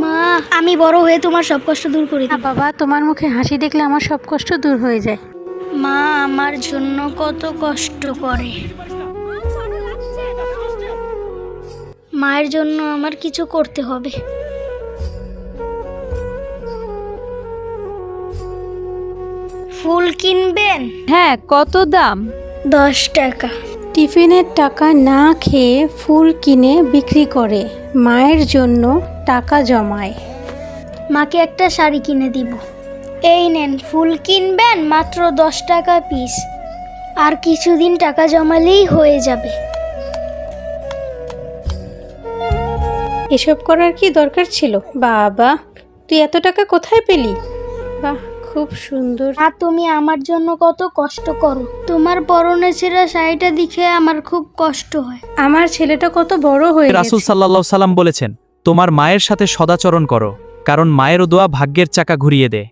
মা, আমি বড় হয়ে তোমার সব কষ্ট দূর করে দেব। বাবা, তোমার মুখে হাসি দেখলে আমার সব কষ্ট দূর হয়ে যায়। মা আমার জন্য কত কষ্ট করে। মায়ের জন্য আমার কিছু করতে হবে। ফুল কিনবেন? হ্যাঁ, কত দাম? 10 টাকা। টিফিনের টাকা না খেয়ে ফুল কিনে বিক্রি করে মায়ের জন্য টাকা জমায়। মাকে একটা শাড়ি কিনে দিব। এই নেন, ফুল কিনবেন মাত্র 10 টাকা পিস। আর কিছুদিন টাকা জমালেই হয়ে যাবে। এসব করার কি দরকার ছিল? বাবা, তুই এত টাকা কোথায় পেলি? বাহ, খুব সুন্দর। আর তুমি আমার জন্য কত কষ্ট করো। তোমার পরনে ছেঁড়া শাড়িটা দেখে আমার খুব কষ্ট হয়। আমার ছেলেটা কত বড় হয়ে রাসূল গেছে। সাল্লাল্লাহু সাল্লাম বলেছেন, তোমার মায়ের সাথে সদাচরণ করো, কারণ মায়ের দোয়া ভাগ্যের চাকা ঘুরিয়ে দেয়।